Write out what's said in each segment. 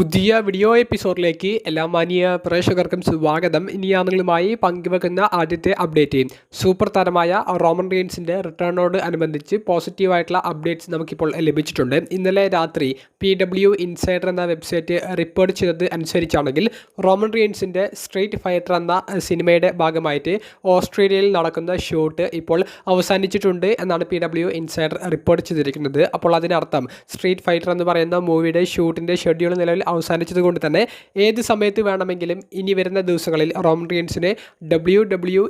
പുതിയ വീഡിയോ എപ്പിസോഡിലേക്ക് എല്ലാ മാന്യ പ്രേക്ഷകർക്കും സ്വാഗതം. ഇനി ഞാൻ നിങ്ങളുമായി പങ്കുവെക്കുന്ന ആദ്യത്തെ അപ്ഡേറ്റ് സൂപ്പർ താരമായ റോമൻ റീൻസിൻ്റെ റിട്ടേണിനോട് അനുബന്ധിച്ച് പോസിറ്റീവായിട്ടുള്ള അപ്ഡേറ്റ്സ് നമുക്കിപ്പോൾ ലഭിച്ചിട്ടുണ്ട്. ഇന്നലെ രാത്രി PW ഇൻസൈഡർ എന്ന വെബ്സൈറ്റ് റിപ്പോർട്ട് ചെയ്തത് അനുസരിച്ചാണെങ്കിൽ റോമൻ റീൻസിൻ്റെ സ്ട്രീറ്റ് ഫൈറ്റർ എന്ന സിനിമയുടെ ഭാഗമായിട്ട് ഓസ്ട്രേലിയയിൽ നടക്കുന്ന ഷൂട്ട് ഇപ്പോൾ അവസാനിച്ചിട്ടുണ്ട് എന്നാണ് PW ഇൻസൈഡർ റിപ്പോർട്ട് ചെയ്തിരിക്കുന്നത്. അപ്പോൾ അതിനർത്ഥം സ്ട്രീറ്റ് ഫൈറ്റർ എന്ന് പറയുന്ന മൂവിയുടെ ഷൂട്ടിൻ്റെ ഷെഡ്യൂൾ നിലവിൽ അവസാനിച്ചത് കൊണ്ട് തന്നെ ഏത് സമയത്ത് വേണമെങ്കിലും ഇനി വരുന്ന ദിവസങ്ങളിൽ റോമൻ റീൻസിന് WWE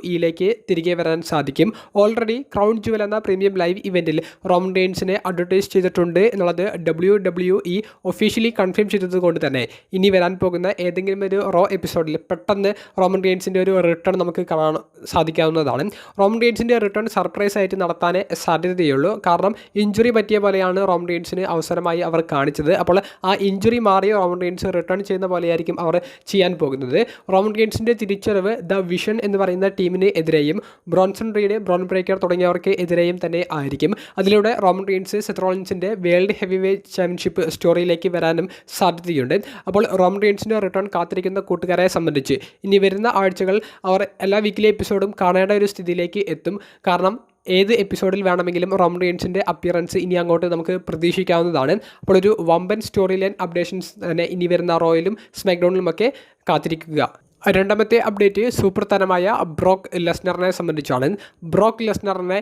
തിരികെ വരാൻ സാധിക്കും. ഓൾറെഡി ക്രൗൺ ജുവൽ എന്ന പ്രീമിയം ലൈവ് ഇവൻറ്റിൽ റോമൻ റീൻസിനെ അഡ്വർട്ടൈസ് ചെയ്തിട്ടുണ്ട് എന്നുള്ളത് WWE ഒഫീഷ്യലി കൺഫേം ചെയ്തത് കൊണ്ട് തന്നെ ഇനി വരാൻ പോകുന്ന ഏതെങ്കിലും ഒരു റോ എപ്പിസോഡിൽ പെട്ടെന്ന് റോമൻ റീൻസിൻ്റെ ഒരു റിട്ടേൺ നമുക്ക് കാണാൻ സാധിക്കാവുന്നതാണ്. റോമൻ റീൻസിൻ്റെ റിട്ടേൺ സർപ്രൈസ് ആയിട്ട് നടത്താനേ സാധ്യതയുള്ളൂ. കാരണം ഇഞ്ചുറി പറ്റിയ പോലെയാണ് റോമൻ റീൻസിന് അവസരമായി അവർ കാണിച്ചത്. അപ്പോൾ ആ ഇഞ്ചുറി മാറി റോമൻ റീൻസ് റിട്ടേൺ ചെയ്യുന്ന പോലെയായിരിക്കും അവർ ചെയ്യാൻ പോകുന്നത്. റോമൻ റീൻസിൻ്റെ തിരിച്ചറിവ് ദ വിഷൻ എന്ന് പറയുന്ന ടീമിന് എതിരെയും ബ്രോൺസൺ റീഡ്, ബ്രോൺ ബ്രേക്കർ തുടങ്ങിയവർക്ക് എതിരെയും തന്നെ ആയിരിക്കും. അതിലൂടെ റോമൻ റീൻസ് സെത്ത് റോളിൻസിൻ്റെ വേൾഡ് ഹെവി വെയ്റ്റ് ചാമ്പ്യൻഷിപ്പ് സ്റ്റോറിയിലേക്ക് വരാനും സാധ്യതയുണ്ട്. അപ്പോൾ റോമൻ റീൻസിൻ്റെ റിട്ടേൺ കാത്തിരിക്കുന്ന കൂട്ടുകാരെ സംബന്ധിച്ച് ഇനി വരുന്ന ആഴ്ചകൾ അവർ എല്ലാ വീക്കിലി എപ്പിസോഡും കാണേണ്ട ഒരു സ്ഥിതിയിലേക്ക് എത്തും. കാരണം ഏത് എപ്പിസോഡിൽ വേണമെങ്കിലും റോമൻ റീൻസിൻ്റെ അപ്പിയറൻസ് ഇനി അങ്ങോട്ട് നമുക്ക് പ്രതീക്ഷിക്കാവുന്നതാണ്. അപ്പോൾ ഒരു വമ്പൻ സ്റ്റോറി ലൈൻ അപ്ഡേഷൻസ് തന്നെ ഇനി വരുന്ന റോയിലും സ്മാക്ഡൗണിലുമൊക്കെ കാത്തിരിക്കുക. രണ്ടാമത്തെ അപ്ഡേറ്റ് സൂപ്പർ താരമായ ബ്രോക്ക് ലെസ്നറിനെ സംബന്ധിച്ചാണ്. ബ്രോക്ക് ലെസ്നറിനെ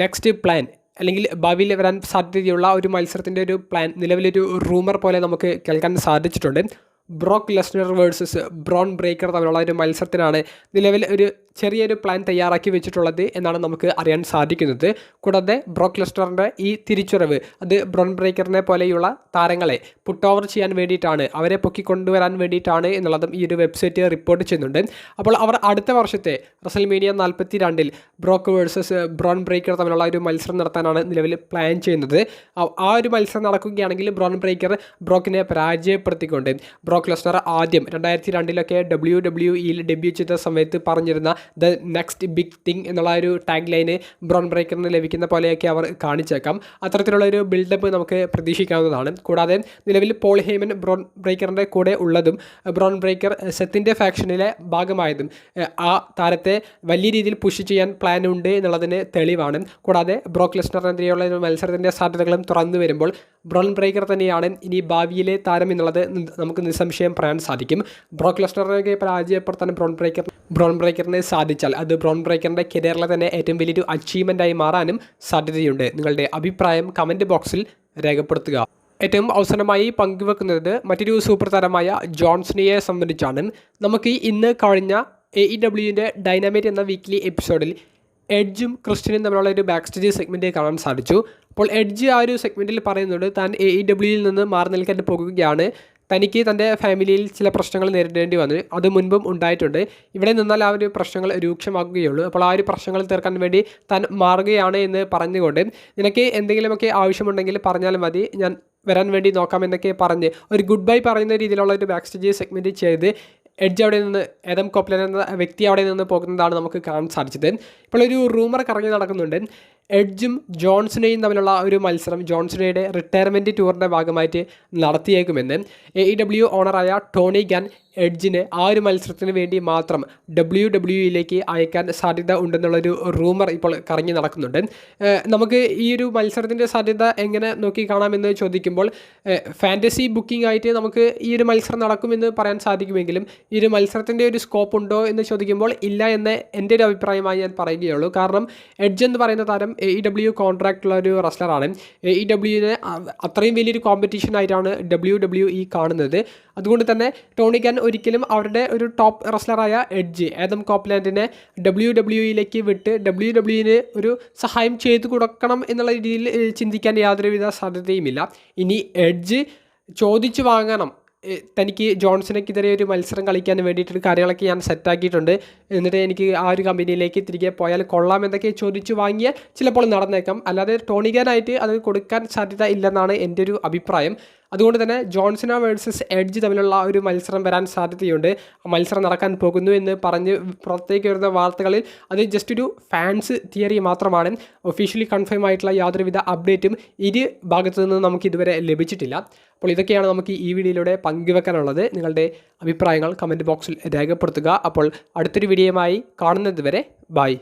നെക്സ്റ്റ് പ്ലാൻ അല്ലെങ്കിൽ ഭാവിയിൽ വരാൻ സാധ്യതയുള്ള ഒരു മത്സരത്തിൻ്റെ ഒരു പ്ലാൻ നിലവിലൊരു റൂമർ പോലെ നമുക്ക് കേൾക്കാൻ സാധിച്ചിട്ടുണ്ട്. ബ്രോക്ക് ലെസ്നർ വേഴ്സസ് ബ്രോൺ ബ്രേക്കർ തമ്മിലുള്ള ഒരു മത്സരത്തിനാണ് നിലവിൽ ഒരു ചെറിയൊരു പ്ലാൻ തയ്യാറാക്കി വെച്ചിട്ടുള്ളത് എന്നാണ് നമുക്ക് അറിയാൻ സാധിക്കുന്നത്. കൂടാതെ ബ്രോക്ക് ലെസ്നറിൻ്റെ ഈ തിരിച്ചുവരവ് അത് ബ്രോൺ ബ്രേക്കറിനെ പോലെയുള്ള താരങ്ങളെ പുട്ട് ഓവർ ചെയ്യാൻ വേണ്ടിയിട്ടാണ്, അവരെ പൊക്കിക്കൊണ്ടുവരാൻ വേണ്ടിയിട്ടാണ് എന്നുള്ളതും ഈ ഒരു വെബ്സൈറ്റ് റിപ്പോർട്ട് ചെയ്യുന്നുണ്ട്. അപ്പോൾ അവർ അടുത്ത വർഷത്തെ റസൽമേനിയ 42 ബ്രോക്ക് വേഴ്സസ് ബ്രോൺ ബ്രേക്കർ തമ്മിലുള്ള ഒരു മത്സരം നടത്താനാണ് നിലവിൽ പ്ലാൻ ചെയ്യുന്നത്. ആ ഒരു മത്സരം നടക്കുകയാണെങ്കിൽ ബ്രോൺ ബ്രേക്കർ ബ്രോക്കിനെ പരാജയപ്പെടുത്തിക്കൊണ്ട് ബ്രോക്ക് ലെസ്നർ ആദ്യം 2002 WWE ഡെബ്യൂ ചെയ്ത സമയത്ത് പറഞ്ഞിരുന്ന ദ നെക്സ്റ്റ് ബിഗ് തിങ് എന്നുള്ള ഒരു ടാഗ് ലൈന് ബ്രോൺ ബ്രേക്കറിന് ലഭിക്കുന്ന പോലെയൊക്കെ അവർ കാണിച്ചേക്കാം. അത്തരത്തിലുള്ള ഒരു ബിൽഡപ്പ് നമുക്ക് പ്രതീക്ഷിക്കാവുന്നതാണ്. കൂടാതെ നിലവിൽ പോൾ ഹേമൻ ബ്രോൺ ബ്രേക്കറിൻ്റെ കൂടെ ഉള്ളതും ബ്രോൺ ബ്രേക്കർ സെത്തിൻ്റെ ഫാക്ഷനിലെ ഭാഗമായതും ആ താരത്തെ വലിയ രീതിയിൽ പുഷ് ചെയ്യാൻ പ്ലാൻ ഉണ്ട് എന്നുള്ളതിന് തെളിവാണ്. കൂടാതെ ബ്രോക്ക് ലെസ്നറിനെതിരെയുള്ള ഒരു മത്സരത്തിൻ്റെ സാധ്യതകളും തുറന്നു വരുമ്പോൾ ബ്രോൺ ബ്രേക്കർ തന്നെയാണ് ഇനി ഭാവിയിലെ താരം എന്നുള്ളത് നമുക്ക് നിസ്സംശയം പറയാൻ സാധിക്കും. ബ്രോക്ക് ലെസ്നറിനെ പരാജയപ്പെടുത്താൻ ബ്രോൺ ബ്രേക്കറിന് സാധിച്ചാൽ അത് ബ്രോൺ ബ്രേക്കറിൻ്റെ കരിയറിലെ തന്നെ ഏറ്റവും വലിയൊരു അച്ചീവ്മെൻ്റായി മാറാനും സാധ്യതയുണ്ട്. നിങ്ങളുടെ അഭിപ്രായം കമൻറ്റ് ബോക്സിൽ രേഖപ്പെടുത്തുക. ഏറ്റവും അവസാനമായി പങ്കുവെക്കുന്നത് മറ്റൊരു സൂപ്പർ താരമായ ജോൺ സിനയെ സംബന്ധിച്ചാണ്. നമുക്ക് ഇന്ന് കഴിഞ്ഞ AEWൻ്റെ ഡൈനാമൈറ്റ് എന്ന വീക്ക്ലി എപ്പിസോഡിൽ എഡ്ജും ക്രിസ്റ്റ്യനും തമ്മിലുള്ള ഒരു ബാക്ക് സ്റ്റേജ് സെഗ്മെൻറ്റ് കാണാൻ സാധിച്ചു. അപ്പോൾ എഡ്ജ് ആ ഒരു സെഗ്മെൻറ്റിൽ പറയുന്നുണ്ട് താൻ AEWയിൽ നിന്ന് മാറി നിൽക്കാൻ പോകുകയാണ്. തനിക്ക് തൻ്റെ ഫാമിലിയിൽ ചില പ്രശ്നങ്ങൾ നേരിടേണ്ടി വന്നു, അത് മുൻപും ഉണ്ടായിട്ടുണ്ട്. ഇവിടെ നിന്നാൽ ആ ഒരു പ്രശ്നങ്ങൾ രൂക്ഷമാക്കുകയുള്ളൂ. അപ്പോൾ ആ ഒരു പ്രശ്നങ്ങൾ തീർക്കാൻ വേണ്ടി താൻ മാറുകയാണ് എന്ന് പറഞ്ഞുകൊണ്ട് നിനക്ക് എന്തെങ്കിലുമൊക്കെ ആവശ്യമുണ്ടെങ്കിൽ പറഞ്ഞാൽ മതി, ഞാൻ വരാൻ വേണ്ടി നോക്കാമെന്നൊക്കെ പറഞ്ഞ് ഒരു ഗുഡ് ബൈ പറയുന്ന രീതിയിലുള്ള ഒരു ബാക്ക് സ്റ്റേജ് സെഗ്മെൻറ്റ് ചെയ്ത് എഡ്ജ് അവിടെ നിന്ന് ഏദം കോപ്ലൻ എന്ന വ്യക്തി അവിടെ നിന്ന് പോകുന്നതാണ് നമുക്ക് കാണാൻ സാധിച്ചത്. ഇപ്പോൾ ഒരു റൂമർ കറങ്ങി നടക്കുന്നുണ്ട്. എഡ്ജും ജോൺസിനെയും തമ്മിലുള്ള ഒരു മത്സരം ജോൺസിനയുടെ റിട്ടയർമെൻറ്റ് ടൂറിൻ്റെ ഭാഗമായിട്ട് നടത്തിയേക്കുമെന്ന് AEW ഓണറായ ടോണി ഗൻ എഡ്ജിനെ ആ ഒരു മത്സരത്തിന് വേണ്ടി മാത്രം WWE അയക്കാൻ സാധ്യത ഉണ്ടെന്നുള്ളൊരു റൂമർ ഇപ്പോൾ കറങ്ങി നടക്കുന്നുണ്ട്. നമുക്ക് ഈ ഒരു മത്സരത്തിൻ്റെ സാധ്യത എങ്ങനെ നോക്കി കാണാമെന്ന് ചോദിക്കുമ്പോൾ ഫാൻറ്റസി ബുക്കിംഗ് ആയിട്ട് നമുക്ക് ഈ ഒരു മത്സരം നടക്കുമെന്ന് പറയാൻ സാധിക്കുമെങ്കിലും ഈ ഒരു മത്സരത്തിൻ്റെ ഒരു സ്കോപ്പ് ഉണ്ടോ എന്ന് ചോദിക്കുമ്പോൾ ഇല്ല എന്ന് എൻ്റെ ഒരു അഭിപ്രായമായി ഞാൻ പറയുകയുള്ളൂ. കാരണം എഡ്ജ് എന്ന് പറയുന്ന താരം AEW കോൺട്രാക്റ്റുള്ള ഒരു റെസ്ലറാണ്. AEWനെ അത്രയും വലിയൊരു കോമ്പറ്റീഷൻ ആയിട്ടാണ് WWE കാണുന്നത്. അതുകൊണ്ട് തന്നെ ടോണി ഗൻ ഒരിക്കലും അവരുടെ ഒരു ടോപ്പ് റെസ്ലറായ എഡ്ജ് ഏദം കോപ്ലാൻഡിനെ WWE വിട്ട് WWE ഒരു സഹായം ചെയ്തു കൊടുക്കണം എന്നുള്ള രീതിയിൽ ചിന്തിക്കാൻ യാതൊരുവിധ സാധ്യതയുമില്ല. ഇനി എഡ്ജ് ചോദിച്ചു വാങ്ങണം, തനിക്ക് ജോൺസണെതിരെ ഒരു മത്സരം കളിക്കാൻ വേണ്ടിയിട്ട് കാര്യങ്ങളൊക്കെ ഞാൻ സെറ്റാക്കിയിട്ടുണ്ട്, എന്നിട്ട് എനിക്ക് ആ ഒരു കമ്പനിയിലേക്ക് തിരികെ പോയാൽ കൊള്ളാം എന്നൊക്കെ ചോദിച്ചു വാങ്ങിയാൽ ചിലപ്പോൾ നടന്നേക്കാം. അല്ലാതെ ടോണിക്കാനായിട്ട് അത് കൊടുക്കാൻ സാധ്യത ഇല്ലെന്നാണ് എൻ്റെ ഒരു അഭിപ്രായം. അതുകൊണ്ട് തന്നെ ജോൺസൺ വേഴ്സസ് എഡ്ജ് തമ്മിലുള്ള ഒരു മത്സരം വരാൻ സാധ്യതയുണ്ട്. മത്സരം നടക്കാൻ പോകുന്നു എന്ന് പറഞ്ഞ് പുറത്തേക്ക് വരുന്ന വാർത്തകളിൽ അത് ജസ്റ്റ് ഒരു ഫാൻസ് തിയറി മാത്രമാണ്. ഒഫീഷ്യലി കൺഫേം ആയിട്ടുള്ള യാതൊരുവിധ അപ്ഡേറ്റും ഇരു ഭാഗത്തു നിന്ന് നമുക്ക് ഇതുവരെ ലഭിച്ചിട്ടില്ല. അപ്പോൾ ഇതൊക്കെയാണ് നമുക്ക് ഈ വീഡിയോയിലൂടെ പങ്കുവെക്കാനുള്ളത്. നിങ്ങളുടെ അഭിപ്രായങ്ങൾ കമൻറ്റ് ബോക്സിൽ രേഖപ്പെടുത്തുക. അപ്പോൾ അടുത്തൊരു വീഡിയോയുമായി കാണുന്നത് വരെ ബൈ.